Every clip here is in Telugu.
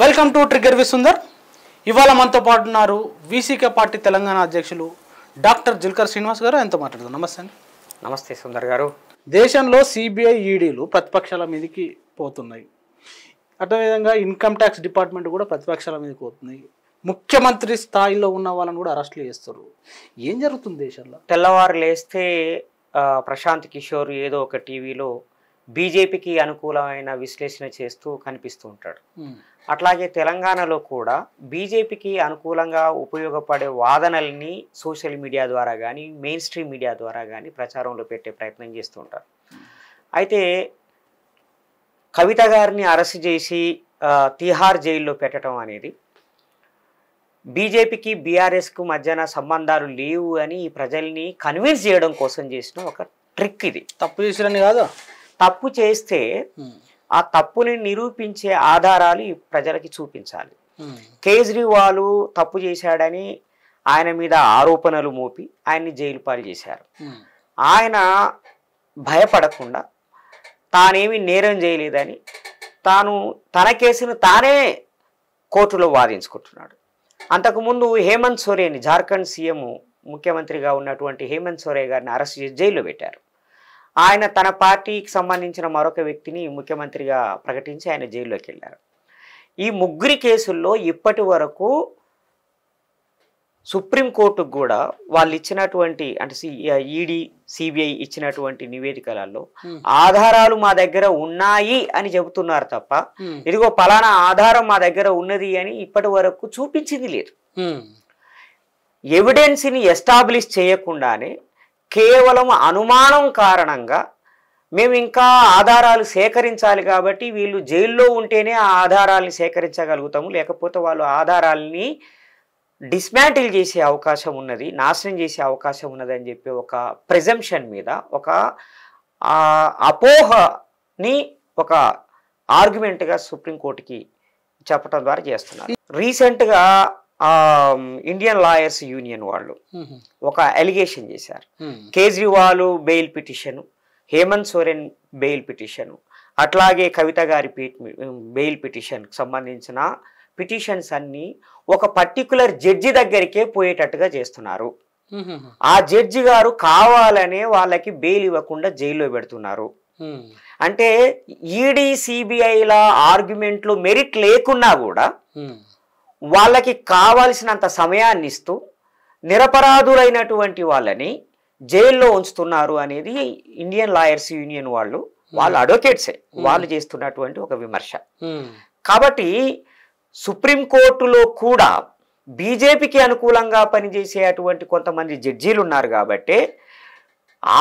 వెల్కమ్ టు ట్రిగ్గర్ వి సుందర్. ఇవాళ మనతో పాటు ఉన్నారు వీసీకే పార్టీ తెలంగాణ అధ్యక్షులు డాక్టర్ జిల్కర్ శ్రీనివాస్ గారు. ఆయనతో మాట్లాడదాం. నమస్తే అండి. నమస్తే సుందర్ గారు. దేశంలో సిబిఐ ఈడీలు ప్రతిపక్షాల మీదకి పోతున్నాయి. అదేవిధంగా ఇన్కమ్ ట్యాక్స్ డిపార్ట్మెంట్ కూడా ప్రతిపక్షాల మీదకి పోతున్నాయి. ముఖ్యమంత్రి స్థాయిలో ఉన్న వాళ్ళని కూడా అరెస్టులు చేస్తారు. ఏం జరుగుతుంది దేశంలో? తెల్లవారు లేస్తే ప్రశాంత్ కిషోర్ ఏదో ఒక టీవీలో బీజేపీకి అనుకూలమైన విశ్లేషణ చేస్తూ కనిపిస్తూ ఉంటాడు. అట్లాగే తెలంగాణలో కూడా బీజేపీకి అనుకూలంగా ఉపయోగపడే వాదనల్ని సోషల్ మీడియా ద్వారా కానీ మెయిన్ స్ట్రీమ్ మీడియా ద్వారా కానీ ప్రచారంలో పెట్టే ప్రయత్నం చేస్తూ ఉంటారు. అయితే కవిత గారిని అరెస్ట్ చేసి తిహార్ జైల్లో పెట్టడం అనేది బీజేపీకి బీఆర్ఎస్కు మధ్యన సంబంధాలు లేవు అని ప్రజల్ని కన్విన్స్ చేయడం కోసం చేసిన ఒక ట్రిక్. ఇది తప్పు చేసిరని కాదు, తప్పు చేస్తే ఆ తప్పుని నిరూపించే ఆధారాలు ప్రజలకి చూపించాలి. కేజ్రీవాల్ తప్పు చేశాడని ఆయన మీద ఆరోపణలు మోపి ఆయన్ని జైలు పాలు చేశారు. ఆయన భయపడకుండా తానేమి నేరం చేయలేదని తన కేసును తానే కోర్టులో వాదించుకుంటున్నాడు. అంతకుముందు హేమంత్ సోరేన్, జార్ఖండ్ సీఎం ముఖ్యమంత్రిగా ఉన్నటువంటి హేమంత్ సోరేన్ గారిని అరెస్ట్ చేసి జైల్లో పెట్టారు. ఆయన తన పార్టీకి సంబంధించిన మరొక వ్యక్తిని ముఖ్యమంత్రిగా ప్రకటించి ఆయన జైల్లోకి వెళ్ళారు. ఈ ముగ్గురి కేసుల్లో ఇప్పటి వరకు సుప్రీంకోర్టుకు కూడా వాళ్ళు ఇచ్చినటువంటి అంటే ఈడీ సిబిఐ ఇచ్చినటువంటి నివేదికలలో ఆధారాలు మా దగ్గర ఉన్నాయి అని చెబుతున్నారు తప్ప ఇదిగో పలానా ఆధారం మా దగ్గర ఉన్నది అని ఇప్పటి వరకు చూపించింది లేదు. ఎవిడెన్స్ని ఎస్టాబ్లిష్ చేయకుండానే కేవలం అనుమానం కారణంగా మేము ఇంకా ఆధారాలు సేకరించాలి కాబట్టి వీళ్ళు జైల్లో ఉంటేనే ఆ ఆధారాలని సేకరించగలుగుతాము, లేకపోతే వాళ్ళు ఆధారాలని డిస్మాంటిల్ చేసే అవకాశం ఉన్నది, నాశనం చేసే అవకాశం ఉన్నది అని చెప్పి ఒక ప్రిజంప్షన్ మీద ఒక అపోహని ఒక ఆర్గ్యుమెంట్గా సుప్రీంకోర్టుకి చెప్పడం ద్వారా చేస్తున్నారు. రీసెంట్గా ఇండియన్ లాయర్స్ యూనియన్ వాళ్ళు ఒక అలిగేషన్ చేశారు. Kejriwal bail petition, Hemant Soren bail petition, అట్లాగే కవిత గారి బెయిల్ పిటిషన్కి సంబంధించిన పిటిషన్స్ అన్నీ ఒక పర్టికులర్ జడ్జి దగ్గరికే పోయేటట్టుగా చేస్తున్నారు. ఆ జడ్జి గారు కావాలనే వాళ్ళకి బెయిల్ ఇవ్వకుండా జైల్లో పెడుతున్నారు. అంటే ఈడీ సిబిఐల ఆర్గ్యుమెంట్లు మెరిట్ లేకున్నా కూడా వాళ్ళకి కావాల్సినంత సమయాన్ని ఇస్తూ నిరపరాధులైనటువంటి వాళ్ళని జైల్లో ఉంచుతున్నారు అనేది ఇండియన్ లాయర్స్ యూనియన్ వాళ్ళు అడ్వకేట్సే వాళ్ళు చేస్తున్నటువంటి ఒక విమర్శ. కాబట్టి సుప్రీంకోర్టులో కూడా బీజేపీకి అనుకూలంగా పనిచేసేటువంటి కొంతమంది జడ్జీలు ఉన్నారు కాబట్టి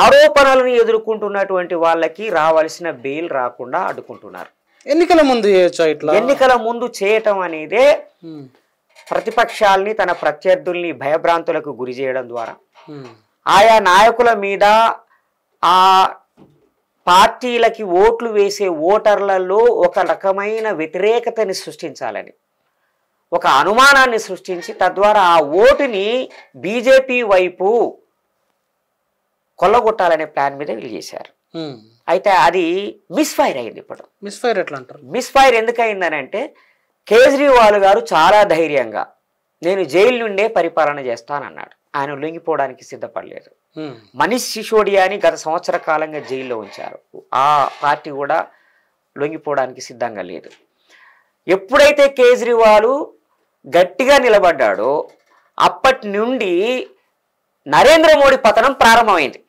ఆరోపణలను ఎదుర్కొంటున్నటువంటి వాళ్ళకి రావాల్సిన బెయిల్ రాకుండా అడ్డుకుంటున్నారు. ఎన్నికల ముందు చేయొచ్చా ఇట్లా? ఎన్నికల ముందు చేయటం అనేదే ప్రతిపక్షాలని తన ప్రత్యర్థుల్ని భయభ్రాంతులకు గురి చేయడం ద్వారా ఆయా నాయకుల మీద ఆ పార్టీలకి ఓట్లు వేసే ఓటర్లలో ఒక రకమైన వ్యతిరేకతని సృష్టించాలని, ఒక అనుమానాన్ని సృష్టించి తద్వారా ఆ ఓటుని బీజేపీ వైపు కొల్లగొట్టాలనే ప్లాన్ మీద వీళ్ళు చేశారు. అయితే అది మిస్ఫైర్ అయింది. ఇప్పుడు మిస్ఫైర్ ఎట్లా అంటారు? మిస్ఫైర్ ఎందుకు అయిందని అంటే కేజ్రీవాల్ గారు చాలా ధైర్యంగా నేను జైలు నుండే పరిపాలన చేస్తానన్నాడు. ఆయన లొంగిపోవడానికి సిద్ధపడలేదు. మనీష్ సిసోడియాని గత సంవత్సర కాలంగా జైల్లో ఉంచారు. ఆ పార్టీ కూడా లొంగిపోవడానికి సిద్ధంగా లేదు. ఎప్పుడైతే కేజ్రీవాల్ గట్టిగా నిలబడ్డాడో అప్పటి నుండి నరేంద్ర మోడీ పతనం ప్రారంభమైంది.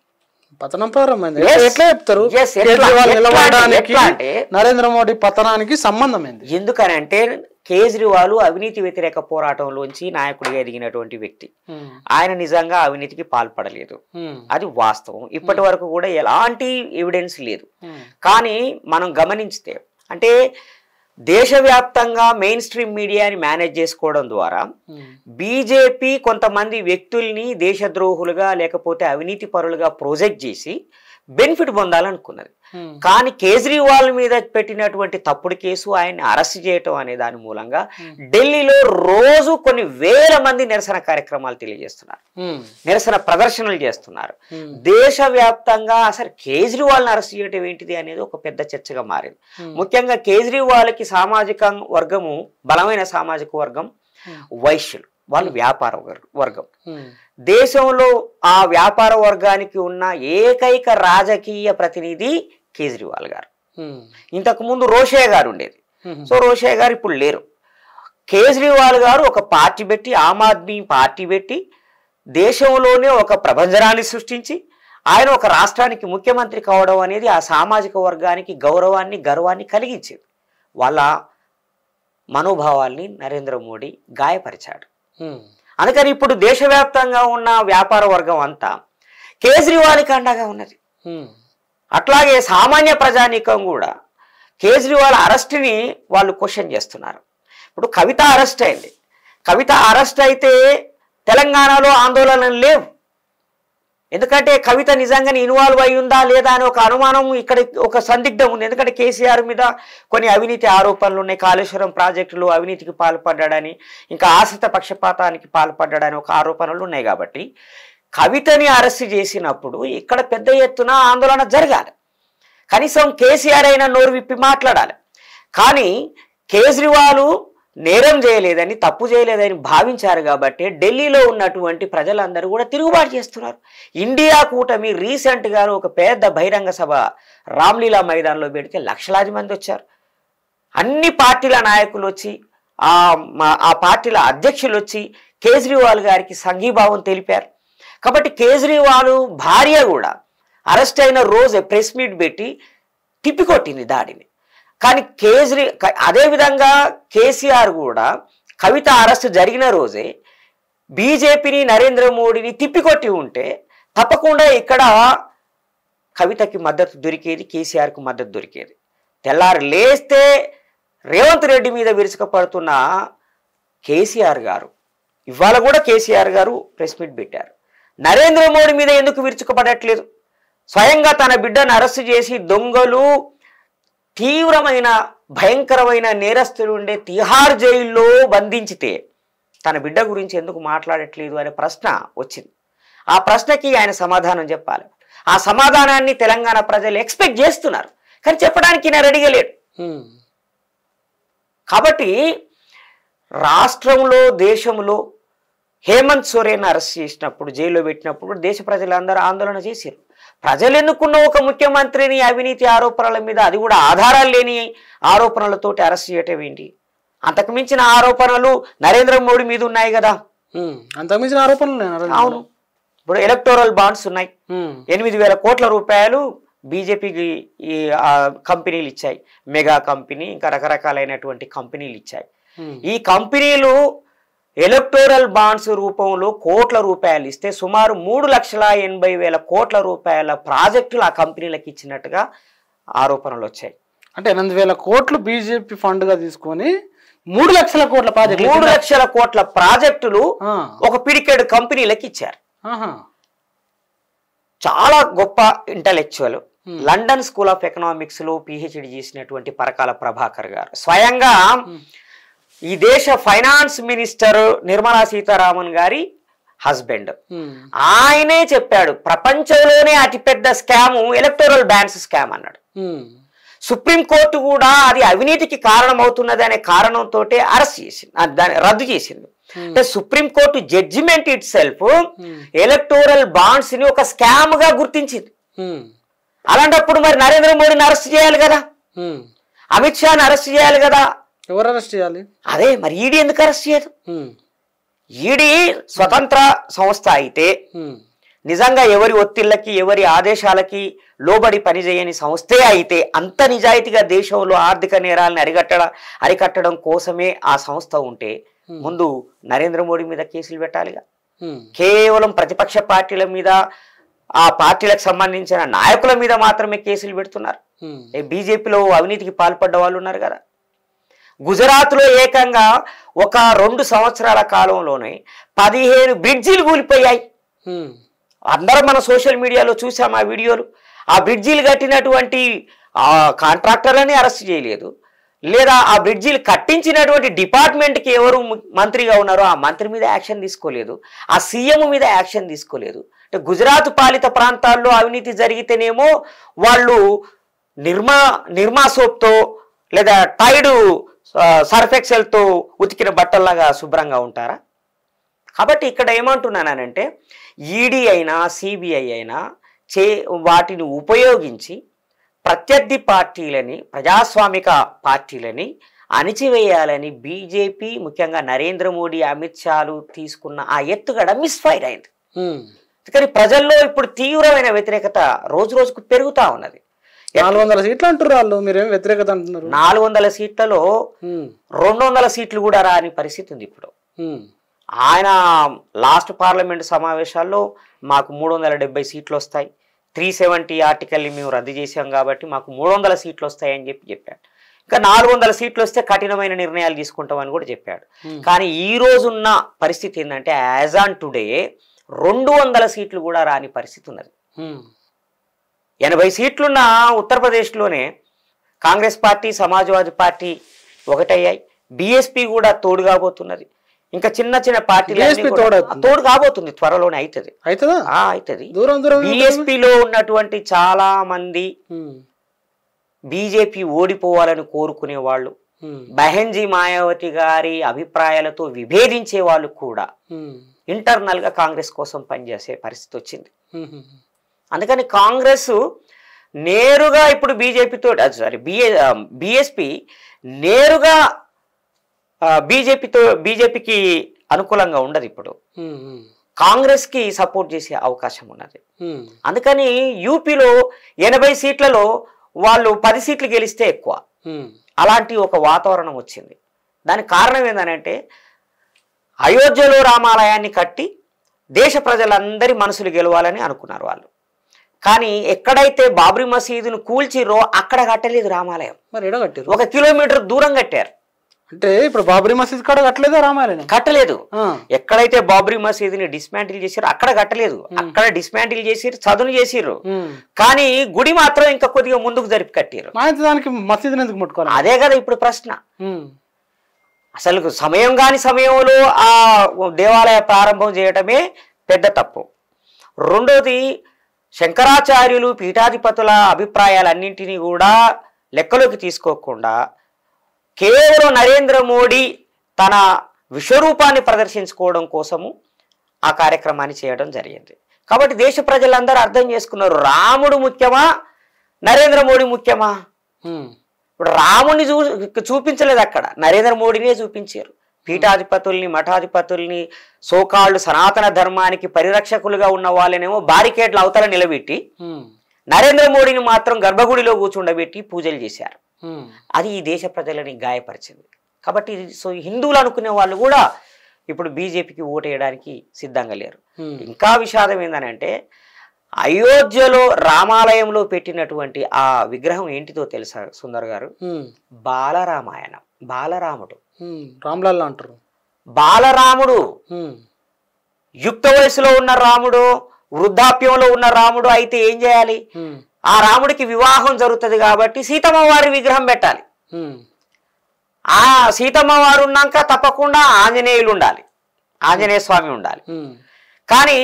ఎట్లా చెప్తారు? నరేంద్ర మోడీ పతనానికి సంబంధం ఏంది? ఎందుకనంటే కేజ్రీవాల్ అవినీతి వ్యతిరేక పోరాటంలోంచి నాయకుడిగా ఎదిగినటువంటి వ్యక్తి. ఆయన నిజంగా అవినీతికి పాల్పడలేదు, అది వాస్తవం. ఇప్పటి వరకు కూడా ఎలాంటి ఎవిడెన్స్ లేదు. కానీ మనం గమనించితే అంటే దేశవ్యాప్తంగా మెయిన్ స్ట్రీమ్ మీడియాని మేనేజ్ చేసుకోవడం ద్వారా బీజేపీ కొంతమంది వ్యక్తుల్ని దేశద్రోహులుగా లేకపోతే అవినీతి పరులుగా ప్రొజెక్ట్ చేసి బెనిఫిట్ పొందాలనుకున్నది. కానీ కేజ్రీవాల్ మీద పెట్టినటువంటి తప్పుడు కేసు ఆయన్ని అరెస్ట్ చేయటం అనే దాని మూలంగా ఢిల్లీలో రోజు కొన్ని వేల మంది నిరసన కార్యక్రమాలు తెలియజేస్తున్నారు, నిరసన ప్రదర్శనలు చేస్తున్నారు. దేశవ్యాప్తంగా అసలు కేజ్రీవాల్ని అరెస్ట్ చేయటం ఏంటిది అనేది ఒక పెద్ద చర్చగా మారింది. ముఖ్యంగా కేజ్రీవాల్కి సామాజిక వర్గము, బలమైన సామాజిక వర్గం వైశ్యులు, వాళ్ళు వ్యాపార వర్గం. దేశంలో ఆ వ్యాపార వర్గానికి ఉన్న ఏకైక రాజకీయ ప్రతినిధి కేజ్రీవాల్ గారు. ఇంతకు ముందు రోషే గారు ఉండేది. సో రోషే గారు ఇప్పుడు లేరు. కేజ్రీవాల్ గారు ఒక పార్టీ పెట్టి, ఆమ్ ఆద్మీ పార్టీ పెట్టి దేశంలోనే ఒక ప్రభంజనాన్ని సృష్టించి ఆయన ఒక రాష్ట్రానికి ముఖ్యమంత్రి కావడం అనేది ఆ సామాజిక వర్గానికి గౌరవాన్ని, గర్వాన్ని కలిగించేది. వాళ్ళ మనోభావాల్ని నరేంద్ర మోడీ గాయపరిచాడు. అందుకని ఇప్పుడు దేశవ్యాప్తంగా ఉన్న వ్యాపార వర్గం అంతా కేజ్రీవాల్కి అండగా ఉన్నది. అట్లాగే సామాన్య ప్రజానీకం కూడా కేజ్రీవాల్ అరెస్ట్ని వాళ్ళు క్వశ్చన్ చేస్తున్నారు. ఇప్పుడు కవిత అరెస్ట్ అయింది. కవిత అరెస్ట్ అయితే తెలంగాణలో ఆందోళనలు లేవు. ఎందుకంటే కవిత నిజంగానే ఇన్వాల్వ్ అయి ఉందా లేదా అని ఒక అనుమానం, ఇక్కడ ఒక సందిగ్ధం ఉంది. ఎందుకంటే కేసీఆర్ మీద కొన్ని అవినీతి ఆరోపణలు ఉన్నాయి. కాళేశ్వరం ప్రాజెక్టులు అవినీతికి పాల్పడ్డాడని, ఇంకా ఆశ్రిత పక్షపాతానికి పాల్పడ్డాడని ఒక ఆరోపణలు ఉన్నాయి. కాబట్టి కవితని అరెస్ట్ చేసినప్పుడు ఇక్కడ పెద్ద ఎత్తున ఆందోళన జరగాలి. కనీసం కేసీఆర్ అయినా నోరు విప్పి మాట్లాడాలి. కానీ కేజ్రీవాల్ నేరం చేయలేదని, తప్పు చేయలేదని భావించారు కాబట్టి ఢిల్లీలో ఉన్నటువంటి ప్రజలందరూ కూడా తిరుగుబాటు చేస్తున్నారు. ఇండియా కూటమి రీసెంట్గా ఒక పెద్ద బహిరంగ సభ రామ్లీలా మైదాన్లో పెడితే లక్షలాది మంది వచ్చారు. అన్ని పార్టీల నాయకులు వచ్చి, ఆ పార్టీల అధ్యక్షులు వచ్చి కేజ్రీవాల్ గారికి సంఘీభావం తెలిపారు. కాబట్టి కేజ్రీవాల్ భార్య కూడా అరెస్ట్ అయిన రోజే ప్రెస్ మీట్ పెట్టి తిప్పికొట్టింది దాడిని. కానీ అదేవిధంగా కేసీఆర్ కూడా కవిత అరెస్ట్ జరిగిన రోజే బీజేపీని, నరేంద్ర మోడీని తిప్పికొట్టి ఉంటే తప్పకుండా ఇక్కడ కవితకి మద్దతు దొరికేది, కేసీఆర్కు మద్దతు దొరికేది. తెల్లారి లేస్తే రేవంత్ రెడ్డి మీద విరుచుకపడుతున్న కేసీఆర్ గారు ఇవాళ కూడా కేసీఆర్ గారు ప్రెస్ మీట్ పెట్టారు. నరేంద్ర మోడీ మీద ఎందుకు విరుచుకపడట్లేదు? స్వయంగా తన బిడ్డను అరెస్ట్ చేసి దొంగలు, తీవ్రమైన భయంకరమైన నేరస్తులు ఉండే తిహార్ జైల్లో బంధించితే తన బిడ్డ గురించి ఎందుకు మాట్లాడట్లేదు అనే ప్రశ్న వచ్చింది. ఆ ప్రశ్నకి ఆయన సమాధానం చెప్పాలి. ఆ సమాధానాన్ని తెలంగాణ ప్రజలు ఎక్స్పెక్ట్ చేస్తున్నారు, కానీ చెప్పడానికి ఈయన రెడీగా లేడు. కాబట్టి రాష్ట్రంలో, దేశంలో హేమంత్ సోరెన్ అరెస్ట్ చేసినప్పుడు, జైల్లో పెట్టినప్పుడు దేశ ప్రజలందరూ ఆందోళన చేశారు. ప్రజలు ఎన్నుకున్న ఒక ముఖ్యమంత్రిని అవినీతి ఆరోపణల మీద, అది కూడా ఆధారాలు లేని ఆరోపణలతోటి అరెస్ట్ చేయటం ఏంటి? అంతకుమించిన ఆరోపణలు నరేంద్ర మోడీ మీద ఉన్నాయి కదా. అంతకుమించిన ఆరోపణలు అవును. ఇప్పుడు ఎలక్టోరల్ బాండ్స్ ఉన్నాయి. 8,000 కోట్ల రూపాయలు బీజేపీకి ఈ కంపెనీలు ఇచ్చాయి. మెగా కంపెనీ, ఇంకా రకరకాలైనటువంటి కంపెనీలు ఇచ్చాయి. ఈ కంపెనీలు ఎలక్టోరల్ బాండ్స్ రూపంలో కోట్ల రూపాయలు ఇస్తే సుమారు 3,80,000 కోట్ల రూపాయల ప్రాజెక్టులు ఆ కంపెనీలకు ఇచ్చినట్టుగా ఆరోపణలు వచ్చాయి. అంటే 8,000 కోట్లు బీజేపీ ఫండ్ గా తీసుకొని 3 లక్షల కోట్ల ప్రాజెక్టు, 3 లక్షల కోట్ల ప్రాజెక్టులు ఒక పిడికెడు కంపెనీలకు ఇచ్చారు. చాలా గొప్ప intellectual, London school of economics లో పిహెచ్డి చేసినటువంటి పరకాల ప్రభాకర్ గారు స్వయంగా ఈ దేశ ఫైనాన్స్ మినిస్టర్ నిర్మలా సీతారామన్ గారి హస్బెండ్, ఆయనే చెప్పాడు ప్రపంచంలోనే అతిపెద్ద స్కామ్ ఎలక్టోరల్ బాండ్స్ స్కామ్ అన్నాడు. సుప్రీంకోర్టు కూడా అది అవినీతికి కారణమవుతున్నది అనే కారణంతో అరెస్ట్ చేసింది, దాన్ని రద్దు చేసింది. అంటే supreme court judgement itself electoral bonds ని ఒక స్కామ్ గా గుర్తించింది. అలాంటప్పుడు మరి నరేంద్ర మోడీని అరెస్ట్ చేయాలి కదా, అమిత్ షాని అరెస్ట్ చేయాలి కదా. ఎవరు అరెస్ట్ చేయాలి? అదే మరి ఈడీ ఎందుకు అరెస్ట్ చేయదు? ఈడీ స్వతంత్ర సంస్థ అయితే, నిజంగా ఎవరి ఒత్తిళ్లకి, ఎవరి ఆదేశాలకి లోబడి పనిచేయని సంస్థే అయితే, అంత నిజాయితీగా దేశంలో ఆర్థిక నేరాలను అరికట్టడం కోసమే ఆ సంస్థ ఉంటే ముందు నరేంద్ర మోడీ మీద కేసులు పెట్టాలిగా. కేవలం ప్రతిపక్ష పార్టీల మీద, ఆ పార్టీలకు సంబంధించిన నాయకుల మీద మాత్రమే కేసులు పెడుతున్నారు. బీజేపీలో అవినీతికి పాల్పడ్డ వాళ్ళు ఉన్నారు కదా. గుజరాత్లో ఏకంగా ఒక 2 సంవత్సరాల కాలంలోనే 15 బ్రిడ్జిలు కూలిపోయాయి. అందరం మన సోషల్ మీడియాలో చూసాం ఆ వీడియోలు. ఆ బ్రిడ్జీలు కట్టినటువంటి కాంట్రాక్టర్లని అరెస్ట్ చేయలేదు, లేదా ఆ బ్రిడ్జీలు కట్టించినటువంటి డిపార్ట్మెంట్కి ఎవరు మంత్రిగా ఉన్నారో ఆ మంత్రి మీద యాక్షన్ తీసుకోలేదు, ఆ సీఎం మీద యాక్షన్ తీసుకోలేదు. అంటే గుజరాత్ పాలిత ప్రాంతాల్లో అవినీతి జరిగితేనేమో వాళ్ళు నిర్మా సోప్తో లేదా టైడ్ సర్ఫెక్సెల్తో ఉతికిన బట్టల్లాగా శుభ్రంగా ఉంటారా? కాబట్టి ఇక్కడ ఏమంటున్నానంటే ఈడీ అయినా సిబిఐ అయినా వాటిని ఉపయోగించి ప్రత్యర్థి పార్టీలని, ప్రజాస్వామిక పార్టీలని అణిచివేయాలని బీజేపీ, ముఖ్యంగా నరేంద్ర మోడీ, అమిత్ షాలు తీసుకున్న ఆ ఎత్తుగడ మిస్ఫైర్ అయింది. కానీ ప్రజల్లో ఇప్పుడు తీవ్రమైన వ్యతిరేకత రోజు రోజుకు పెరుగుతా ఉన్నది. 400 సీట్లు అంటారు వాళ్ళు, మీరేం వ్యతిరేకత అంటున్నారు? 400 సీట్లలో 200 సీట్లు కూడా రాని పరిస్థితి ఉంది ఇప్పుడు. ఆయన లాస్ట్ పార్లమెంట్ సమావేశాల్లో మాకు 370 సీట్లు వస్తాయి, 370 ఆర్టికల్ని మేము రద్దు చేసాం కాబట్టి మాకు 300 సీట్లు వస్తాయని చెప్పాడు. ఇంకా 400 సీట్లు వస్తే కఠినమైన నిర్ణయాలు తీసుకుంటామని కూడా చెప్పాడు. కానీ ఈ రోజున్న పరిస్థితి ఏంటంటే యాజ్ ఆన్ టుడే 200 సీట్లు కూడా రాని పరిస్థితి ఉన్నది. 80 సీట్లున్న ఉత్తరప్రదేశ్లోనే కాంగ్రెస్ పార్టీ, సమాజ్వాదీ పార్టీ ఒకటయ్యాయి, బీఎస్పీ కూడా తోడు కాబోతున్నది. ఇంకా చిన్న చిన్న పార్టీలు తోడు కాబోతుంది, త్వరలోనే అవుతుంది. బీఎస్పీలో ఉన్నటువంటి చాలా మంది బీజేపీ ఓడిపోవాలని కోరుకునే వాళ్ళు, బెహెన్జీ మాయావతి గారి అభిప్రాయాలతో విభేదించే వాళ్ళు కూడా ఇంటర్నల్ గా కాంగ్రెస్ కోసం పనిచేసే పరిస్థితి వచ్చింది. అందుకని కాంగ్రెస్ నేరుగా ఇప్పుడు బీఎస్పీ నేరుగా బీజేపీకి అనుకూలంగా ఉండదు. ఇప్పుడు కాంగ్రెస్ కి సపోర్ట్ చేసే అవకాశం ఉన్నది. అందుకని యూపీలో 80 సీట్లలో వాళ్ళు 10 సీట్లు గెలిస్తే ఎక్కువ, అలాంటి ఒక వాతావరణం వచ్చింది. దానికి కారణం ఏంటంటే అయోధ్యలో రామాలయాన్ని కట్టి దేశ ప్రజలందరి మనసులు గెలవాలని అనుకున్నారు వాళ్ళు. కానీ ఎక్కడైతే బాబ్రీ మసీదును కూల్చిరో అక్కడ కట్టలేదు రామాలయం. మరి ఎడ కట్టారు? 1 కిలోమీటర్ దూరం కట్టారు. అంటే ఇప్పుడు బాబ్రీ మసీద్ కాడ కట్టలేదా రామాలయం? కట్టలేదు. ఎక్కడైతే బాబ్రీ మసీదుని డిస్మాంటిల్ చేసారో అక్కడ కట్టలేదు, అక్కడ డిస్మాంటిల్ చేసి చదును చేసిర్రు. కానీ గుడి మాత్రం ఇంకా కొద్దిగా ముందుకు జరిపి కట్టారు. దానికి మసీదుని ఎందుకు ముట్టుకోవాలి? అదే కదా ఇప్పుడు ప్రశ్న. అసలు సమయం కాని సమయంలో ఆ దేవాలయ ప్రారంభం చేయటమే పెద్ద తప్పు. రెండోది, శంకరాచార్యులు పీఠాధిపతుల అభిప్రాయాలన్నింటినీ కూడా లెక్కలోకి తీసుకోకుండా కేవలం నరేంద్ర మోడీ తన విశ్వరూపాన్ని ప్రదర్శించుకోవడం కోసము ఆ కార్యక్రమాన్ని చేయడం జరిగింది. కాబట్టి దేశ ప్రజలందరూ అర్థం చేసుకున్నారు, రాముడు ముఖ్యమా నరేంద్ర మోడీ ముఖ్యమా? ఇప్పుడు రాముడిని చూపించలేదు అక్కడ, నరేంద్ర మోడీనే చూపించారు. పీఠాధిపతుల్ని, మఠాధిపతుల్ని, సోకాళ్ళు సనాతన ధర్మానికి పరిరక్షకులుగా ఉన్న వాళ్ళనేమో బారికేడ్ల అవతల నిలబెట్టి నరేంద్ర మోడీని మాత్రం గర్భగుడిలో కూర్చుండబెట్టి పూజలు చేశారు. అది ఈ దేశ ప్రజలని గాయపరిచింది. కాబట్టి హిందువులు అనుకునే వాళ్ళు కూడా ఇప్పుడు బీజేపీకి ఓటేయడానికి సిద్ధంగా లేరు. ఇంకా విషాదం ఏంటంటే అయోధ్యలో రామాలయంలో పెట్టినటువంటి ఆ విగ్రహం ఏంటిదో తెలుసా సుందర్ గారు? బాలరామాయణం, బాలరాముడు. రామ్లాల్ అంటారు. బాలరాముడు యుక్త వయసులో ఉన్న రాముడు, వృద్ధాప్యంలో ఉన్న రాముడు అయితే ఏం చేయాలి? ఆ రాముడికి వివాహం జరుగుతుంది కాబట్టి సీతమ్మ వారి విగ్రహం పెట్టాలి. ఆ సీతమ్మ వారు ఉన్నాక తప్పకుండా ఆంజనేయులు ఉండాలి, ఆంజనేయ స్వామి ఉండాలి. కానీ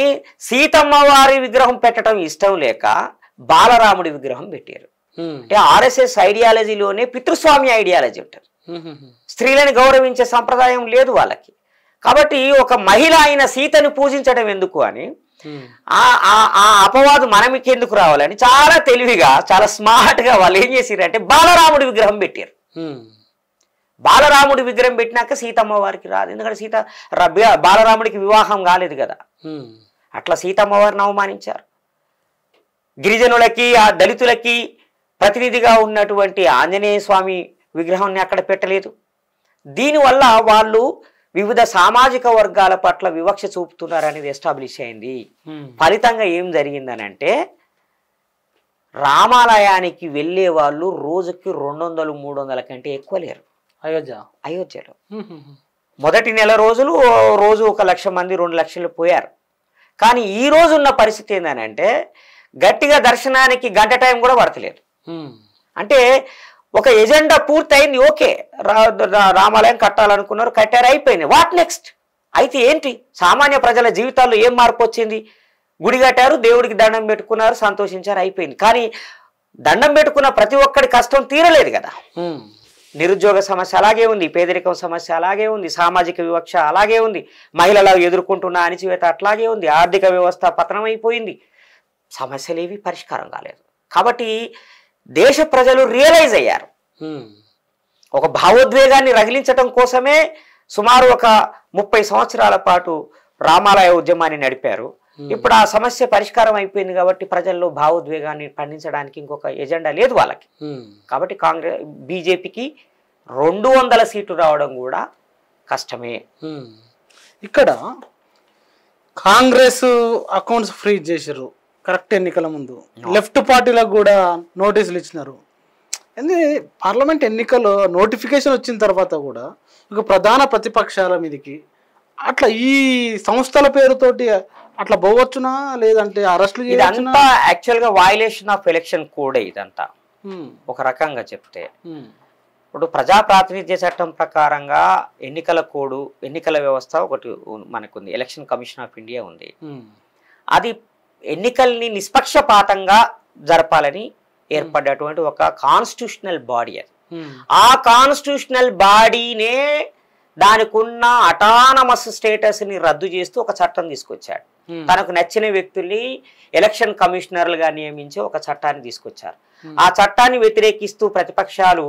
సీతమ్మ వారి విగ్రహం పెట్టడం ఇష్టం లేక బాలరాముడి విగ్రహం పెట్టారు. అంటే ఆర్ఎస్ఎస్ ఐడియాలజీలోనే పితృస్వామి ఐడియాలజీ ఉంటుంది. స్త్రీలను గౌరవించే సంప్రదాయం లేదు వాళ్ళకి. కాబట్టి ఒక మహిళ అయిన సీతను పూజించడం ఎందుకు అని, ఆ అపవాదు మనకి ఎందుకు రావాలని చాలా తెలివిగా, చాలా స్మార్ట్ గా వాళ్ళు ఏం చేసిరంటే బాలరాముడి విగ్రహం పెట్టారు. బాలరాముడి విగ్రహం పెట్టినాక సీతమ్మ వారికి రాదు, ఎందుకంటే బాలరాముడికి వివాహం కాలేదు కదా. అట్లా సీతమ్మ వారిని అవమానించారు. గిరిజనులకి, ఆ దళితులకి ప్రతినిధిగా ఉన్నటువంటి ఆంజనేయ స్వామి విగ్రహాన్ని అక్కడ పెట్టలేదు. దీనివల్ల వాళ్ళు వివిధ సామాజిక వర్గాల పట్ల వివక్ష చూపుతున్నారు అనేది ఎస్టాబ్లిష్ అయింది. ఫలితంగా ఏం జరిగిందనంటే రామాలయానికి వెళ్ళే వాళ్ళు రోజుకి 200-300 కంటే ఎక్కువ లేరు అయోధ్యలో. మొదటి నెల రోజులు రోజు 1 లక్ష మంది, 2 లక్షలు పోయారు. కానీ ఈ రోజు ఉన్న పరిస్థితి ఏంటంటే గట్టిగా దర్శనానికి గంట టైం కూడా పడతలేదు. అంటే ఒక ఎజెండా పూర్తయింది, ఓకే రామాలయం కట్టాలనుకున్నారు, కట్టారు, అయిపోయింది. What next? అయితే ఏంటి? సామాన్య ప్రజల జీవితాల్లో ఏం మార్పు వచ్చింది? గుడి కట్టారు, దేవుడికి దండం పెట్టుకున్నారు, సంతోషించారు, అయిపోయింది. కానీ దండం పెట్టుకున్న ప్రతి ఒక్కడి కష్టం తీరలేదు కదా. నిరుద్యోగ సమస్య అలాగే ఉంది, పేదరికం సమస్య అలాగే ఉంది, సామాజిక వివక్ష అలాగే ఉంది, మహిళలు ఎదుర్కొంటున్న అణిచివేత అట్లాగే ఉంది, ఆర్థిక వ్యవస్థ పతనమైపోయింది, సమస్యలు ఏవి పరిష్కారం కాలేదు. కాబట్టి దేశ ప్రజలు రియలైజ్ అయ్యారు. ఒక భావోద్వేగాన్ని రగిలించడం కోసమే సుమారు ఒక 30 సంవత్సరాల పాటు రామాలయ ఉద్యమాన్ని నడిపారు. ఇప్పుడు ఆ సమస్య పరిష్కారం అయిపోయింది కాబట్టి ప్రజల్లో భావోద్వేగాన్ని పండించడానికి ఇంకొక ఎజెండా లేదు వాళ్ళకి. కాబట్టి బీజేపీకి 200 సీట్లు రావడం కూడా కష్టమే. ఇక్కడ కాంగ్రెస్ అకౌంట్స్ ఫ్రీజ్ చేశారు కరెక్ట్ ఎన్నికల ముందు. లెఫ్ట్ పార్టీలకు కూడా నోటీసులు ఇచ్చినారు. పార్లమెంట్ ఎన్నికలు నోటిఫికేషన్ వచ్చిన తర్వాత కూడా ఇక ప్రధాన ప్రతిపక్షాల మీదకి అట్లా ఈ సంస్థల పేరుతోటి అట్లా పోవచ్చునా, లేదంటే అరెస్టులు? ఇదంతా యాక్చువల్ గా వయలేషన్ ఆఫ్ ఎలక్షన్ కోడ్. ఇదంతా ఒక రకంగా చెప్తే ఇప్పుడు ప్రజా ప్రాతినిధ్య చట్టం ప్రకారంగా ఎన్నికల కోడ్, ఎన్నికల వ్యవస్థ ఒకటి మనకుంది, ఎలక్షన్ కమిషన్ ఆఫ్ ఇండియా ఉంది. అది ఎన్నికల్ని నిష్పక్షపాతంగా జరపాలని ఏర్పడ్డటువంటి ఒక కాన్స్టిట్యూషనల్ బాడీ. అది ఆ కాన్స్టిట్యూషనల్ బాడీనే దానికి ఉన్న అటానమస్ స్టేటస్ ని రద్దు చేస్తూ ఒక చట్టం తీసుకొచ్చాడు. తనకు నచ్చిన వ్యక్తుల్ని ఎలక్షన్ కమిషనర్లుగా నియమించి ఒక చట్టాన్ని తీసుకొచ్చారు. ఆ చట్టాన్ని వ్యతిరేకిస్తూ ప్రతిపక్షాలు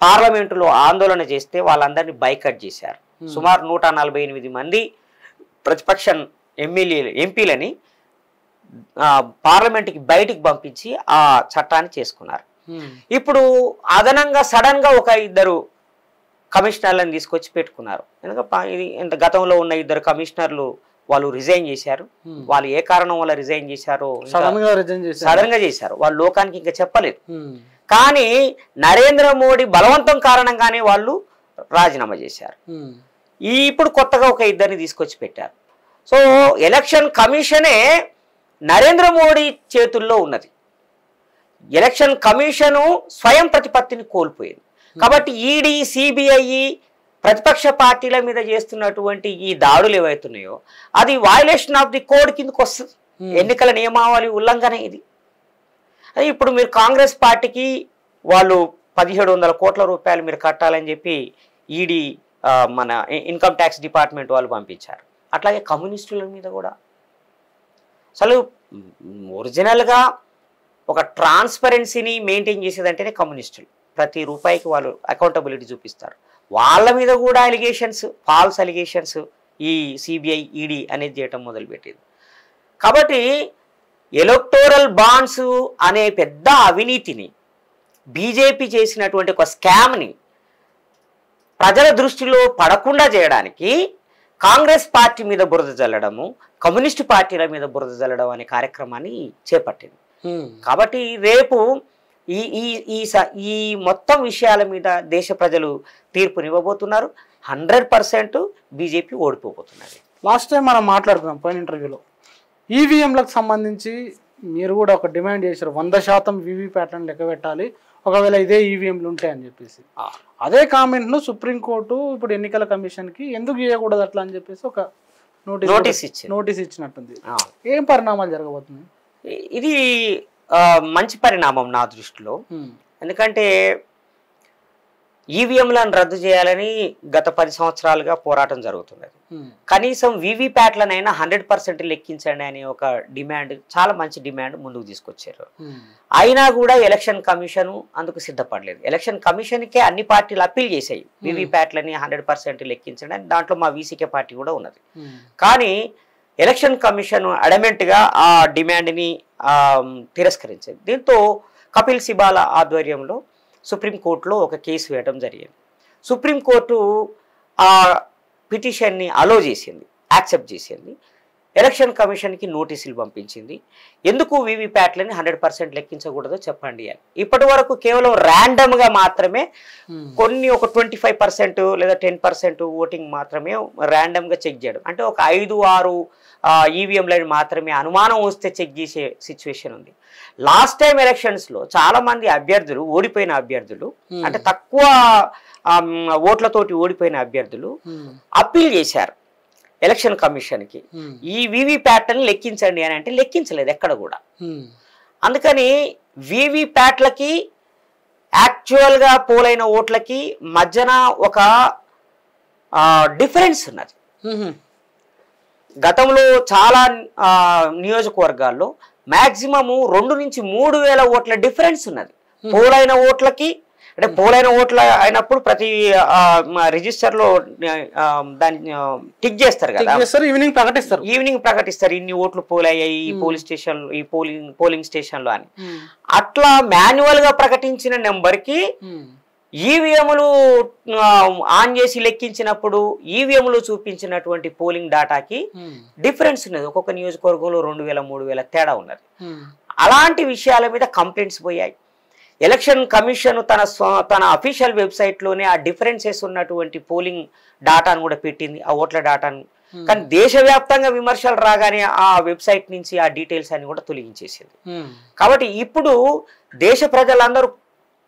పార్లమెంటులో ఆందోళన చేస్తే వాళ్ళందరినీ బైకట్ చేశారు. సుమారు 148 మంది ప్రతిపక్ష ఎంపీలని పార్లమెంట్కి బయటికి పంపించి ఆ చట్టాన్ని చేసుకున్నారు. ఇప్పుడు అదనంగా సడన్ గా ఒక 2 కమిషనర్లను తీసుకొచ్చి పెట్టుకున్నారు. ఎందుకంటే గతంలో ఉన్న 2 కమిషనర్లు వాళ్ళు రిజైన్ చేశారు. వాళ్ళు ఏ కారణం వల్ల రిజైన్ చేశారో సడన్ గా చేశారు. వాళ్ళు లోకానికి ఇంకా చెప్పలేదు. కానీ నరేంద్ర మోడీ బలవంతం కారణంగానే వాళ్ళు రాజీనామా చేశారు. ఇప్పుడు కొత్తగా ఒక 2 తీసుకొచ్చి పెట్టారు. సో ఎలక్షన్ కమిషనే నరేంద్ర మోడీ చేతుల్లో ఉన్నది. ఎలక్షన్ కమిషను స్వయం ప్రతిపత్తిని కోల్పోయింది. కాబట్టి ఈడీ, సిబిఐ ప్రతిపక్ష పార్టీల మీద చేస్తున్నటువంటి ఈ దాడులు ఏవైతున్నాయో అది వయలేషన్ ఆఫ్ ది కోడ్ కిందకు వస్తుంది. ఎన్నికల నియమావళి ఉల్లంఘన ఇది. అది ఇప్పుడు మీరు కాంగ్రెస్ పార్టీకి వాళ్ళు 1700 కోట్ల రూపాయలు మీరు కట్టాలని చెప్పి ఈడీ మన ఇన్కమ్ ట్యాక్స్ డిపార్ట్మెంట్ వాళ్ళు పంపించారు. అట్లాగే కమ్యూనిస్టుల మీద కూడా అసలు ఒరిజినల్గా ఒక ట్రాన్స్పరెన్సీని మెయింటైన్ చేసేదంటేనే కమ్యూనిస్టులు. ప్రతి రూపాయికి వాళ్ళు అకౌంటబిలిటీ చూపిస్తారు. వాళ్ళ మీద కూడా అలిగేషన్స్, ఫాల్స్ అలిగేషన్స్ ఈ సిబిఐ, ఈడీ అనేది చేయటం మొదలుపెట్టింది. కాబట్టి ఎలక్టోరల్ బాండ్స్ అనే పెద్ద అవినీతిని, బీజేపీ చేసినటువంటి ఒక స్కామ్ని ప్రజల దృష్టిలో పడకుండా చేయడానికి కాంగ్రెస్ పార్టీ మీద బురద జల్లడము, కమ్యూనిస్టు పార్టీల మీద బురద జల్లడం అనే కార్యక్రమాన్ని చేపట్టింది. కాబట్టి రేపు ఈ మొత్తం విషయాల మీద దేశ ప్రజలు తీర్పునివ్వబోతున్నారు. 100% బీజేపీ ఓడిపోబోతున్నది. లాస్ట్ టైం మనం మాట్లాడుకున్నాం పైన ఇంటర్వ్యూలో, ఈవీఎంలకు సంబంధించి మీరు కూడా ఒక డిమాండ్ చేశారు, 100% వీవీప్యాట్లను లెక్క పెట్టాలి ఒకవేళ ఇదే ఈవీఎంలు ఉంటాయని చెప్పేసి. అదే కామెంట్ను సుప్రీంకోర్టు ఇప్పుడు ఎన్నికల కమిషన్కి ఎందుకు చేయకూడదు అట్లా అని చెప్పేసి ఒక నోటీస్ ఇచ్చినట్టుంది. ఏం పరిణామాలు జరగబోతుంది? ఇది మంచి పరిణామం నా దృష్టిలో. ఎందుకంటే ఈవీఎంలను రద్దు చేయాలని గత 10 సంవత్సరాలుగా పోరాటం జరుగుతున్నది. కనీసం వీవీప్యాట్లనైనా 100% లెక్కించండి అనే ఒక డిమాండ్, చాలా మంచి డిమాండ్ ముందుకు తీసుకొచ్చారు. అయినా కూడా ఎలక్షన్ కమిషన్ అందుకు సిద్ధపడలేదు. ఎలక్షన్ కమిషన్కే అన్ని పార్టీలు అప్పీల్ చేశాయి వీవీప్యాట్లని 100% లెక్కించండి అని. దాంట్లో మా వీసీకే పార్టీ కూడా ఉన్నది. కానీ ఎలక్షన్ కమిషన్ అడమెంట్గా ఆ డిమాండ్ని తిరస్కరించింది. దీంతో కపిల్ సిబాల్ ఆధ్వర్యంలో సుప్రీంకోర్టులో ఒక కేసు వేయడం జరిగింది. సుప్రీంకోర్టు ఆ పిటిషన్ని అలో చేసింది, యాక్సెప్ట్ చేసింది. ఎలక్షన్ కమిషన్కి నోటీసులు పంపించింది. ఎందుకు వీవీప్యాట్లని 100% లెక్కించకూడదో చెప్పండి అని. ఇప్పటి వరకు కేవలం ర్యాండమ్గా మాత్రమే కొన్ని ఒక 25% లేదా 10% ఓటింగ్ మాత్రమే ర్యాండమ్గా చెక్ చేయడం, అంటే ఒక 5-6 ఈవీఎంలను మాత్రమే అనుమానం వస్తే చెక్ చేసే సిచ్యువేషన్ ఉంది. లాస్ట్ టైం ఎలక్షన్స్లో చాలామంది అభ్యర్థులు, ఓడిపోయిన అభ్యర్థులు, అంటే తక్కువ ఓట్లతోటి ఓడిపోయిన అభ్యర్థులు అప్పీల్ చేశారు ఎలక్షన్ కమిషన్కి, ఈ వీవీప్యాట్లను లెక్కించండి అని. అంటే లెక్కించలేదు ఎక్కడ కూడా. అందుకని వీవీప్యాట్లకి యాక్చువల్గా పోలైన ఓట్లకి మధ్యన ఒక డిఫరెన్స్ ఉన్నది. గతంలో చాలా నియోజకవర్గాల్లో మ్యాక్సిమము 2 నుంచి 3 వేల ఓట్ల డిఫరెన్స్ ఉన్నది పోలైన ఓట్లకి. అంటే పోలైన ఓట్ల అయినప్పుడు ప్రతి రిజిస్టర్లో దాన్ని టిక్ చేస్తారు కదా, ఈవినింగ్ ప్రకటిస్తారు ఇన్ని ఓట్లు పోలయ్యాయి ఈ పోలీస్ స్టేషన్, ఈ పోలింగ్ స్టేషన్లో అని. అట్లా మాన్యువల్ గా ప్రకటించిన నెంబర్కి ఈవీఎంలు ఆన్ చేసి లెక్కించినప్పుడు ఈవీఎంలు చూపించినటువంటి పోలింగ్ డాటాకి డిఫరెన్స్ ఉన్నది. ఒక్కొక్క నియోజకవర్గంలో 2000-3000 తేడా ఉన్నది. అలాంటి విషయాల మీద కంప్లైంట్స్ పోయాయి. ఎలక్షన్ కమిషన్ తన అఫీషియల్ వెబ్సైట్లోనే ఆ డిఫరెన్సెస్ ఉన్నటువంటి పోలింగ్ డాటాను కూడా పెట్టింది, ఆ ఓట్ల డాటాను. కానీ దేశవ్యాప్తంగా విమర్శలు రాగానే ఆ వెబ్సైట్ నుంచి ఆ డీటెయిల్స్ అన్ని కూడా తొలగించేసింది. కాబట్టి ఇప్పుడు దేశ ప్రజలందరూ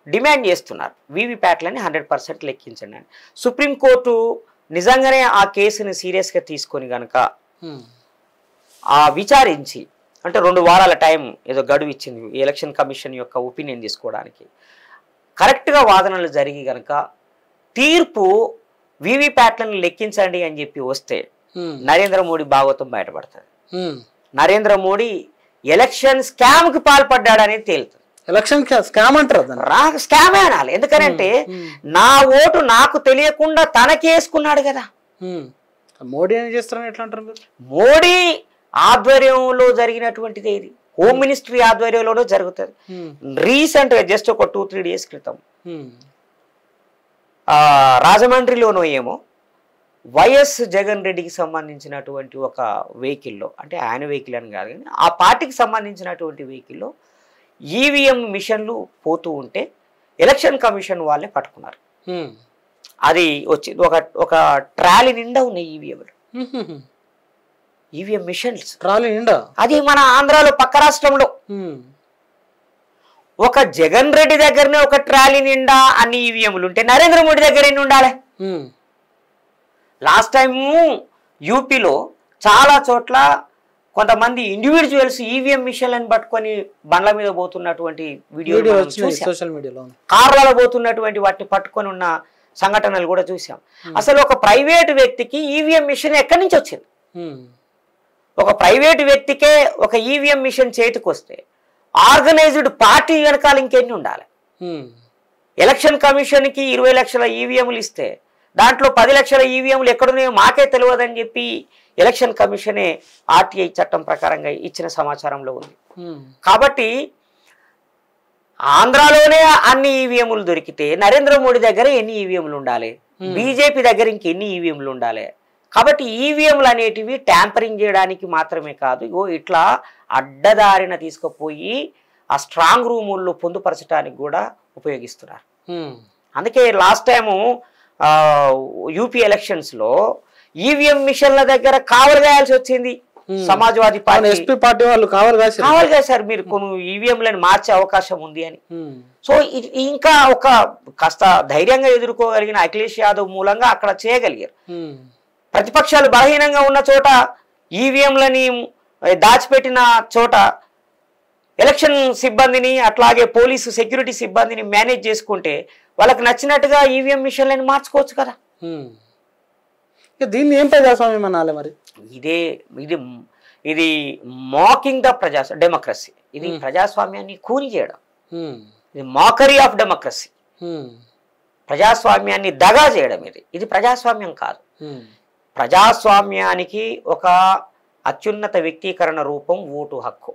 డిమాండ్ చేస్తున్నారు వీవీప్యాట్లని 100% లెక్కించండి అని. సుప్రీంకోర్టు నిజంగానే ఆ కేసుని సీరియస్గా తీసుకొని కనుక విచారించి, అంటే 2 వారాల టైం ఏదో గడువు ఇచ్చింది ఎలక్షన్ కమిషన్ యొక్క ఒపీనియన్ తీసుకోవడానికి, కరెక్ట్గా వాదనలు జరిగి కనుక తీర్పు వీవీప్యాట్లను లెక్కించండి అని చెప్పి వస్తే నరేంద్ర మోడీ భాగవతం బయటపడుతుంది. నరేంద్ర మోడీ ఎలక్షన్ స్కామ్కి పాల్పడ్డాడనేది తేలుతుంది. ఎలక్షన్ స్కామ్ అంటారు, స్కామే అనాలి. ఎందుకనంటే నా ఓటు నాకు తెలియకుండా తనకేసుకున్నాడు కదా. మోడీ ఏం చేస్తారని ఎట్లా అంటారు మీరు? మోడీ ఆధ్వర్యంలో జరిగినటువంటిది ఇది, హోమ్ మినిస్ట్రీ ఆధ్వర్యంలోనూ జరుగుతుంది. రీసెంట్ గా జస్ట్ ఒక 2-3 డేస్ క్రితం రాజమండ్రిలోనో ఏమో వైఎస్ జగన్ రెడ్డికి సంబంధించినటువంటి ఒక వెహికల్లో, అంటే ఆయన వెహికల్ అని కాదు కానీ ఆ పార్టీకి సంబంధించినటువంటి వెహికల్లో ఈవీఎం మిషన్లు పోతూ ఉంటే ఎలక్షన్ కమిషన్ వాళ్ళే పట్టుకున్నారు. అది వచ్చి ఒక ట్రాలీ నిండా ఉన్నాయి ఈవీఎం మిషన్స్, ట్రాలీ నిండా. అది మన ఆంధ్రాలో పక్క రాష్ట్రంలో ఒక జగన్ రెడ్డి దగ్గరనే ఒక ట్రాలీ నిండా అన్ని ఈవీఎంలు ఉంటే నరేంద్ర మోడీ దగ్గర ఎన్ని ఉండాలి? లాస్ట్ టైము యూపీలో చాలా చోట్ల కొంతమంది ఇండివిజువల్స్ ఈవీఎం మిషన్లను పట్టుకొని బండ్ల మీద పోతున్నటువంటి వీడియోలు సోషల్ మీడియాలో, కార్లలో పోతున్నటువంటి వాటిని పట్టుకొని ఉన్న సంఘటనలు కూడా చూసాం. అసలు ఒక ప్రైవేటు వ్యక్తికి ఈవీఎం మిషన్ ఎక్కడి నుంచి వచ్చింది? ఒక ప్రైవేటు వ్యక్తికే ఒక ఈవీఎం మిషన్ చేతికి వస్తే ఆర్గనైజ్డ్ పార్టీ వెనకాల ఇంకెన్ని ఉండాలి? ఎలక్షన్ కమిషన్కి 20 లక్షల ఈవీఎంలు ఇస్తే దాంట్లో 10 లక్షల ఈవీఎంలు ఎక్కడున్నాయో మాకే తెలియదని చెప్పి ఎలక్షన్ కమిషనే ఆర్టీఐ చట్టం ప్రకారంగా ఇచ్చిన సమాచారంలో ఉంది. కాబట్టి ఆంధ్రాలోనే అన్ని ఈవీఎంలు దొరికితే నరేంద్ర మోడీ దగ్గర ఎన్ని ఈవీఎంలు ఉండాలి? బీజేపీ దగ్గర ఇంకెన్ని ఈవీఎంలు ఉండాలి? కాబట్టి ఈవీఎంలు అనేటివి ట్యాంపరింగ్ చేయడానికి మాత్రమే కాదు, ఇట్లా అడ్డదారిన తీసుకుపోయి ఆ స్ట్రాంగ్ రూముల్లో పొందుపరచడానికి కూడా ఉపయోగిస్తున్నారు. అందుకే లాస్ట్ టైము యూపీ ఎలక్షన్స్లో ఈవీఎం మిషన్ల దగ్గర కావలు గాయాల్సి వచ్చింది. సమాజ్వాదీ పార్టీ వాళ్ళు కావలు కాశారు, మీరు కొన్ని ఈవీఎంలను మార్చే అవకాశం ఉంది అని. సో ఇంకా ఒక కాస్త ధైర్యంగా ఎదుర్కోగలిగిన అఖిలేష్ యాదవ్ మూలంగా అక్కడ చేయగలిగారు. ప్రతిపక్షాలు బలహీనంగా ఉన్న చోట ఈవీఎంలని దాచిపెట్టిన చోట ఎలక్షన్ సిబ్బందిని అట్లాగే పోలీసు సెక్యూరిటీ సిబ్బందిని మేనేజ్ చేసుకుంటే వాళ్ళకి నచ్చినట్టుగా ఈవీఎం మిషన్లను మార్చుకోవచ్చు కదా. దీన్ని ఏం ప్రజాస్వామ్యం అనాలి మరి? ఇది మాకింగ్ ద డెమోక్రసీ. ఇది ప్రజాస్వామ్యాన్ని కూని చేయడం, ఇది మాకరీ ఆఫ్ డెమోక్రసీ. ప్రజాస్వామ్యాన్ని దగా చేయడం ఇది ప్రజాస్వామ్యం కాదు. ప్రజాస్వామ్యానికి ఒక అత్యున్నత వ్యక్తీకరణ రూపం ఓటు హక్కు.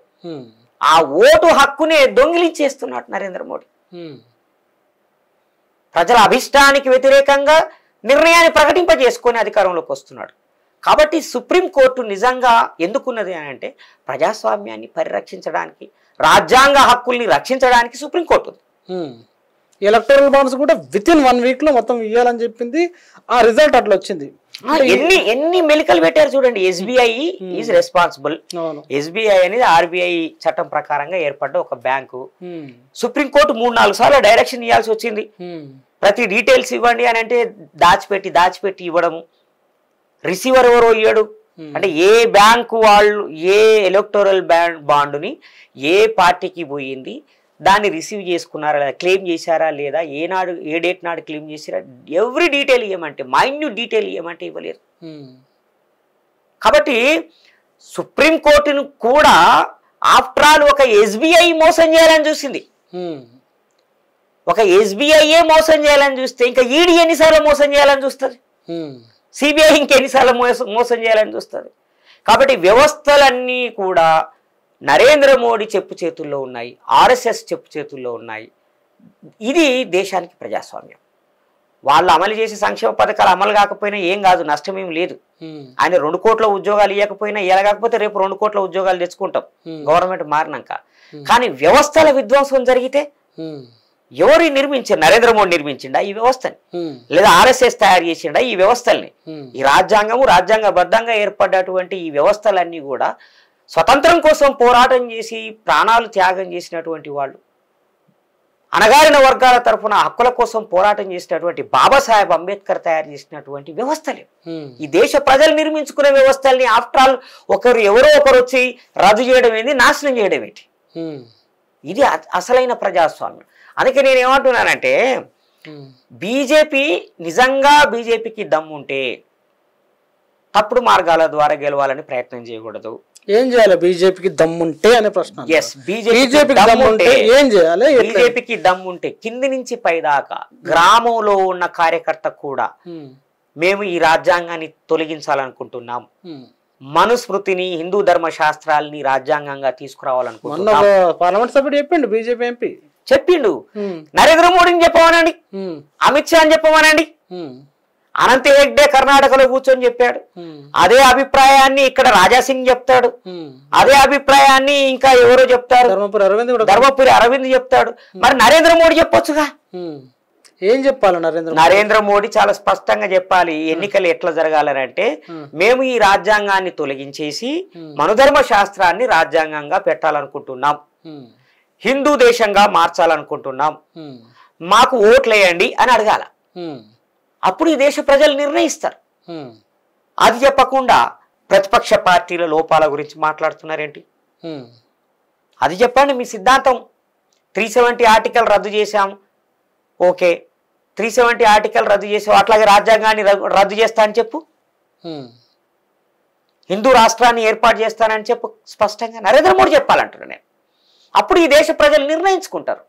ఆ ఓటు హక్కునే దొంగిలించేస్తున్నాడు నరేంద్ర మోడీ. ప్రజల అభిష్టానికి వ్యతిరేకంగా నిర్ణయాన్ని ప్రకటింపజేసుకొని అధికారంలోకి వస్తున్నాడు. కాబట్టి సుప్రీంకోర్టు నిజంగా ఎందుకున్నది అని అంటే ప్రజాస్వామ్యాన్ని పరిరక్షించడానికి, రాజ్యాంగ హక్కుల్ని రక్షించడానికి సుప్రీంకోర్టు ఉంది. ఎలక్టోరల్ బాండ్స్ కూడా వితిన్ 1 week లో మొత్తం ఇవ్వాలని చెప్పింది. ఆ రిజల్ట్ అట్లా వచ్చింది. ఎన్ని మెలికలు పెట్టారు చూడండి. SBI is responsible. ఎస్బీఐ అనేది ఆర్బీఐ చట్టం ప్రకారంగా ఏర్పడ్డ ఒక బ్యాంకు. సుప్రీంకోర్టు 3-4 సార్లు డైరెక్షన్ ఇవ్వాల్సి వచ్చింది. ప్రతి డీటెయిల్స్ ఇవ్వండి అని అంటే దాచిపెట్టి ఇవ్వడము. రిసీవర్ ఎవరో ఇవ్వడు. అంటే ఏ బ్యాంకు వాళ్ళు ఏ ఎలక్టోరల్ బాండుని ఏ పార్టీకి పోయింది, దాన్ని రిసీవ్ చేసుకున్నారా లేదా, క్లెయిమ్ చేశారా లేదా, ఏ డేట్ నాడు క్లెయిమ్ చేశారా, ఎవ్రీ డీటెయిల్ ఇవ్వమంటే, మైన్యూట్ డీటెయిల్ ఇవ్వమంటే ఇవ్వలేరు. కాబట్టి సుప్రీంకోర్టును కూడా ఆఫ్టర్ ఆల్ ఒక ఎస్బీఐ మోసం చేయాలని చూసింది. ఒక ఎస్బీఐయే మోసం చేయాలని చూస్తే ఇంకా ఈడీ ఎన్నిసార్లు మోసం చేయాలని చూస్తుంది, సిబిఐ ఇంకెన్నిసార్లు మోసం చేయాలని చూస్తుంది. కాబట్టి వ్యవస్థలన్నీ కూడా నరేంద్ర మోడీ చెప్పు చేతుల్లో ఉన్నాయి, ఆర్ఎస్ఎస్ చెప్పు చేతుల్లో ఉన్నాయి. ఇది దేశానికి ప్రజాస్వామ్యం. వాళ్ళు అమలు చేసే సంక్షేమ పథకాలు అమలు కాకపోయినా ఏం కాదు, నష్టమేం లేదు. ఆయన 2 కోట్ల ఉద్యోగాలు ఇవ్వకపోయినా ఇవ్వకపోతే రేపు 2 కోట్ల ఉద్యోగాలు తెచ్చుకుంటాం గవర్నమెంట్ మారినాక. కానీ వ్యవస్థల విధ్వంసం జరిగితే ఎవరు నిర్మించారు? నరేంద్ర మోడీ నిర్మించిండా ఈ వ్యవస్థని, లేదా ఆర్ఎస్ఎస్ తయారు చేసిండా ఈ వ్యవస్థల్ని? ఈ రాజ్యాంగబద్ధంగా ఏర్పడ్డటువంటి ఈ వ్యవస్థలన్నీ కూడా స్వతంత్రం కోసం పోరాటం చేసి ప్రాణాలు త్యాగం చేసినటువంటి వాళ్ళు, అణగారిన వర్గాల తరఫున హక్కుల కోసం పోరాటం చేసినటువంటి బాబాసాహెబ్ అంబేద్కర్ తయారు చేసినటువంటి వ్యవస్థలే. ఈ దేశ ప్రజలు నిర్మించుకునే వ్యవస్థల్ని ఆఫ్టర్ ఆల్ ఎవరో ఒకరు వచ్చి రద్దు చేయడం ఏంటి, నాశనం చేయడం ఏంటి? ఇది అసలైన ప్రజాస్వామ్యం. అందుకే నేను ఏమంటున్నానంటే బీజేపీ నిజంగా బీజేపీకి దమ్ముంటే తప్పుడు మార్గాల ద్వారా గెలవాలని ప్రయత్నం చేయకూడదు. ఏం చేయాలి బీజేపీకి దమ్ముంటే అనే ప్రశ్న. బీజేపీకి దమ్ముంటే కింది నుంచి పైదాకా గ్రామంలో ఉన్న కార్యకర్త కూడా మేము ఈ రాజ్యాంగాన్ని తొలగించాలనుకుంటున్నాం, మనుస్మృతిని హిందూ ధర్మ శాస్త్రాలని రాజ్యాంగంగా తీసుకురావాలనుకుంటున్నాం. పార్లమెంట్ సభ్యుడు చెప్పిండు, బీజేపీ ఎంపీ చెప్పిండు. నరేంద్ర మోడీని చెప్పమనండి, అమిత్ షాని చెప్పమనండి. అనంత హెగ్డే కర్ణాటకలో కూర్చొని చెప్పాడు. అదే అభిప్రాయాన్ని ఇక్కడ రాజాసింగ్ చెప్తాడు. అదే అభిప్రాయాన్ని ఇంకా ఎవరో చెప్తారు, ధర్మపురి అరవింద్ చెప్తాడు. మరి నరేంద్ర మోడీ చెప్పొచ్చుగా. ఏం చెప్పాలి నరేంద్ర మోడీ? చాలా స్పష్టంగా చెప్పాలి ఎన్నికలు ఎట్లా జరగాలని అంటే, మేము ఈ రాజ్యాంగాన్ని తొలగించేసి మనుధర్మ శాస్త్రాన్ని రాజ్యాంగంగా పెట్టాలనుకుంటున్నాం, హిందూ దేశంగా మార్చాలనుకుంటున్నాం, మాకు ఓట్లేయండి అని అడగాల. అప్పుడు ఈ దేశ ప్రజలు నిర్ణయిస్తారు. అది చెప్పకుండా ప్రతిపక్ష పార్టీల లోపాల గురించి మాట్లాడుతున్నారేంటి? అది చెప్పండి మీ సిద్ధాంతం. 370 ఆర్టికల్ రద్దు చేశాం, ఓకే, 370 ఆర్టికల్ రద్దు చేసావు, అట్లాగే రాజ్యాంగాన్ని రద్దు చేస్తా అని చెప్పు, హిందూ రాష్ట్రాన్ని ఏర్పాటు చేస్తానని చెప్పు. స్పష్టంగా నరేంద్ర మోడీ చెప్పాలంటున్నా నేను. అప్పుడు ఈ దేశ ప్రజలు నిర్ణయించుకుంటారు.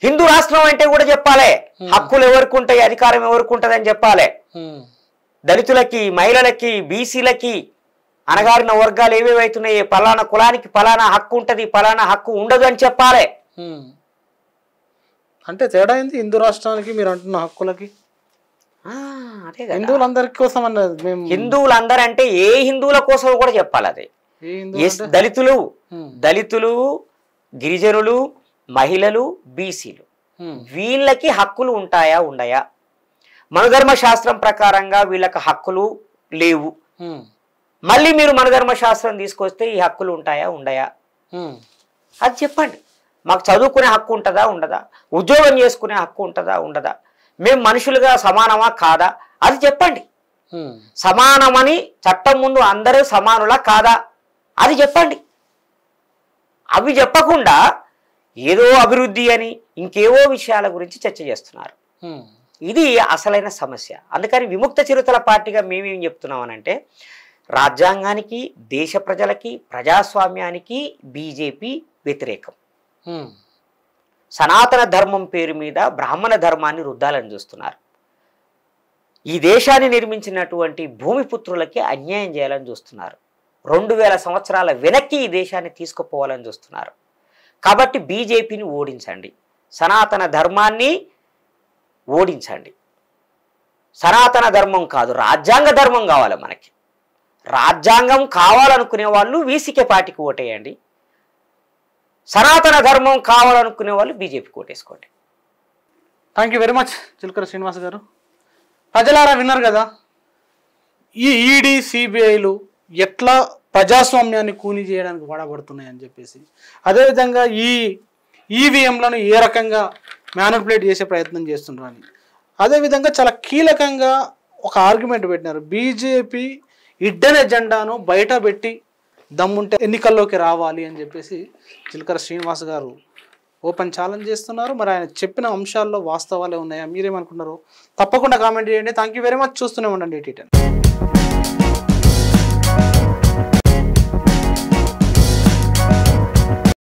హిందూ రాష్ట్రం అంటే కూడా చెప్పాలి, హక్కులు ఎవరికి ఉంటాయి, అధికారం ఎవరికి ఉంటుంది అని చెప్పాలి. దళితులకి, మహిళలకి, బీసీలకి, అణగారిన వర్గాలు ఏవేవైతున్నాయి, పలానా కులానికి పలానా హక్కు ఉంటుంది, పలానా హక్కు ఉండదు అని చెప్పాలి. అంటే తేడా ఏంది హిందూ రాష్ట్రానికి మీరు అంటున్న హక్కులకి? అదే కదా, హిందువులందరి కోసం అన్నది. మేము హిందువులందరూ అంటే ఏ హిందువుల కోసం కూడా చెప్పాలి. అదే దళితులు, గిరిజనులు, మహిళలు, బీసీలు, వీళ్ళకి హక్కులు ఉంటాయా ఉండయా? మనధర్మ శాస్త్రం ప్రకారంగా వీళ్ళకి హక్కులు లేవు. మళ్ళీ మీరు మనధర్మ శాస్త్రం తీసుకొస్తే ఈ హక్కులు ఉంటాయా ఉండయా? అది చెప్పండి. మాకు చదువుకునే హక్కు ఉంటుందా ఉండదా? ఉద్యోగం చేసుకునే హక్కు ఉంటుందా ఉండదా? మేము మనుషులుగా సమానమా కాదా? అది చెప్పండి. సమానమని చట్టం ముందు అందరూ సమానులా కాదా? అది చెప్పండి. అవి చెప్పకుండా ఏదో అభివృద్ధి అని ఇంకేవో విషయాల గురించి చర్చ చేస్తున్నారు. ఇది అసలైన సమస్య. అందుకని విముక్త చిరుతల పార్టీగా మేమేం చెప్తున్నామనంటే, రాజ్యాంగానికి, దేశ ప్రజలకి, ప్రజాస్వామ్యానికి బీజేపీ వ్యతిరేకం. సనాతన ధర్మం పేరు మీద బ్రాహ్మణ ధర్మాన్ని రుద్దాలని చూస్తున్నారు. ఈ దేశాన్ని నిర్మించినటువంటి భూమిపుత్రులకి అన్యాయం చేయాలని చూస్తున్నారు. 2000 సంవత్సరాల వెనక్కి ఈ దేశాన్ని తీసుకుపోవాలని చూస్తున్నారు. కాబట్టి బీజేపీని ఓడించండి, సనాతన ధర్మాన్ని ఓడించండి. సనాతన ధర్మం కాదు, రాజ్యాంగ ధర్మం కావాలి మనకి. రాజ్యాంగం కావాలనుకునే వాళ్ళు వీసీకే పార్టీకి ఓటేయండి, సనాతన ధర్మం కావాలనుకునే వాళ్ళు బీజేపీకి ఓటేసుకోండి. Thank you very much Chilakara Srinivas గారు. ప్రజలారా విన్నారు కదా, ఈ ఈడీ సిబిఐలు ఎట్లా ప్రజాస్వామ్యాన్ని కూని చేయడానికి వాడబడుతున్నాయని చెప్పేసి, అదేవిధంగా ఈ ఈవీఎంలను ఏ రకంగా మ్యానిపులేట్ చేసే ప్రయత్నం చేస్తున్నారని, అదేవిధంగా చాలా కీలకంగా ఒక ఆర్గ్యుమెంట్ పెట్టినారు. బీజేపీ హిడ్డెన్ ఎజెండాను బయట పెట్టి దమ్ముంటే ఎన్నికల్లోకి రావాలి అని చెప్పేసి చిలకర శ్రీనివాస్ గారు ఓపెన్ ఛాలెంజ్ చేస్తున్నారు. మరి ఆయన చెప్పిన అంశాల్లో వాస్తవాలే ఉన్నాయా, మీరేమనుకున్నారు? తప్పకుండా కామెంట్ చేయండి. Thank you very much. చూస్తూనే ఉండండి AT10.